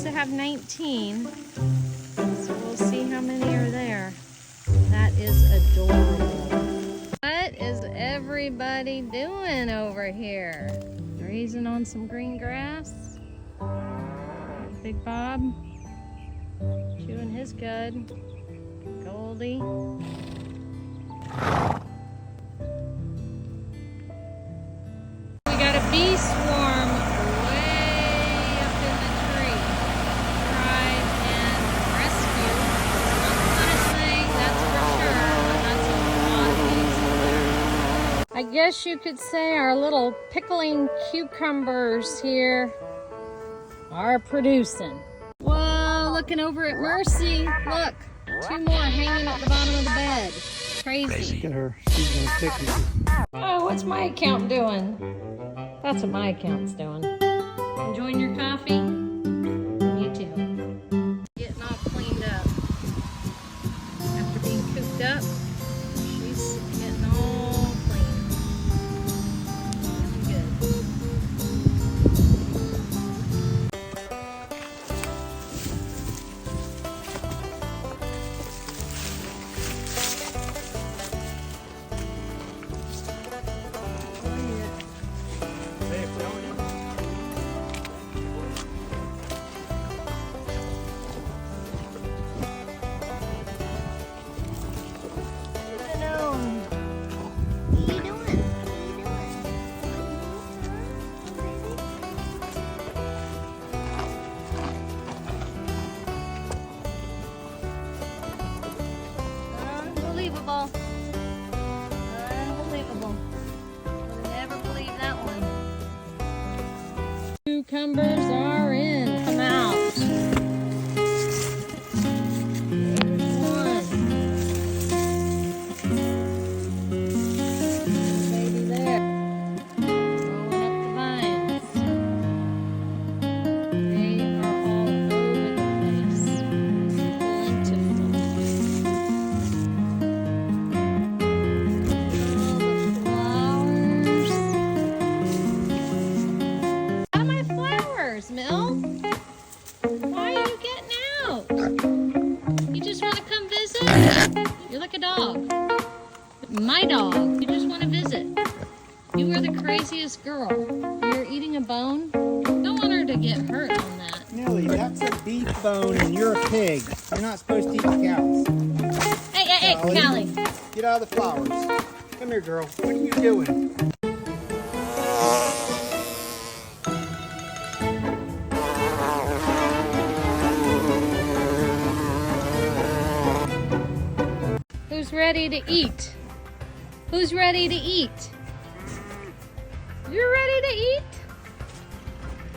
to have 19. So we'll see how many are there. That is adorable. What is everybody doing over here? Grazing on some green grass? Big Bob chewing his cud. Goldie. We got a bee swarm way up in the tree. Try and rescue. It's not the funnest thing, that's for sure, but that's a lot of bees in there. I guess you could say our little pickling cucumbers here are producing. Whoa, looking over at Mercy. Look, 2 more hanging at the bottom of the bed. Crazy. Look at her. She's gonna pick you. Oh, what's my account doing? That's what my account's doing. Enjoying your coffee? Me too. Getting all cleaned up. After being cooped up, she's getting all clean. Feeling good. Unbelievable. Unbelievable. Would never believe that one. Cucumbers are in. Come out. There's one. Baby there. Growing up the vines. They are all over the place. Plentiful. Mill? Why are you getting out? You just want to come visit? You're like a dog. My dog. You just want to visit. You are the craziest girl. You're eating a bone? Don't want her to get hurt on that. Nellie, that's a beef bone and you're a pig. You're not supposed to eat cows. Hey, Callie. Get out of the flowers. Come here, girl. What are you doing? Who's ready to eat? Who's ready to eat? You're ready to eat?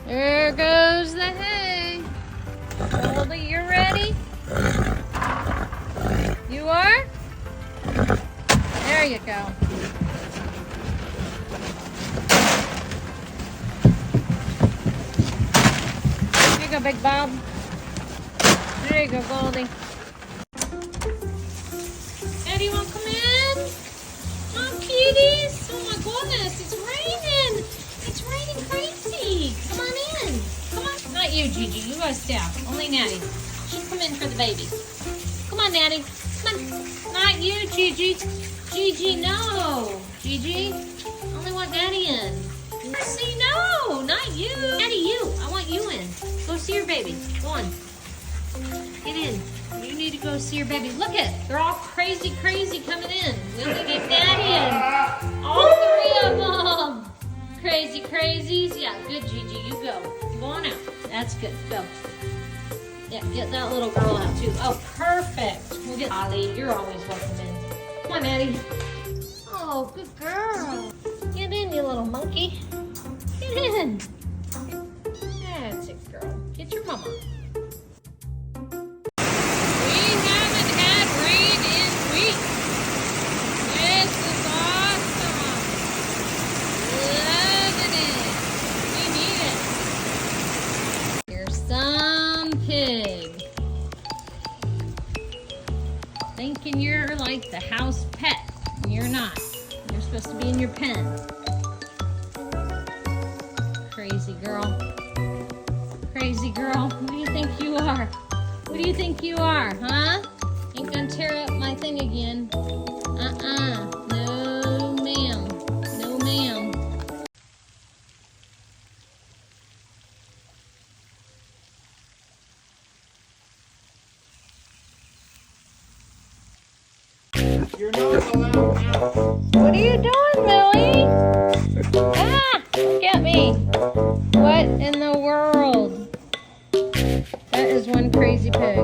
There goes the hay. Goldie, you're ready? You are? There you go. Here you go, Big Bob. There you go, Goldie. Do you want to come in? Oh, kitties. Oh, my goodness. It's raining. It's raining crazy. Come on in. Come on. Not you, Gigi. You gotta stay out. Only Natty. She'll come in for the baby. Come on, Natty. Come on. Not you, Gigi. Gigi, no. Gigi, I only want Daddy in. See, no. Not you. Daddy, you. I want you in. Go see your baby. Go on. Get in. You need to go see your baby. Look it. They're all crazy coming in. We only get Daddy in. All 3 of them. Crazy crazies. Yeah, good, Gigi. You go. Go on out. That's good. Go. Yeah, get that little girl out too. Oh, perfect. We'll get Ollie. You're always welcome in. Come on, Maddie. Oh, good girl. Get in, you little monkey. Get in. That's it, girl. Get your mama. Pig. Thinking you're like the house pet. You're not. You're supposed to be in your pen. Crazy girl. crazy girl. Who do you think you are? Who do you think you are, huh? Ain't gonna tear up my thing again. No, ma'am. No, ma'am. You're not allowed out. What are you doing, Millie? Ah! Look at me. What in the world? That is one crazy pig.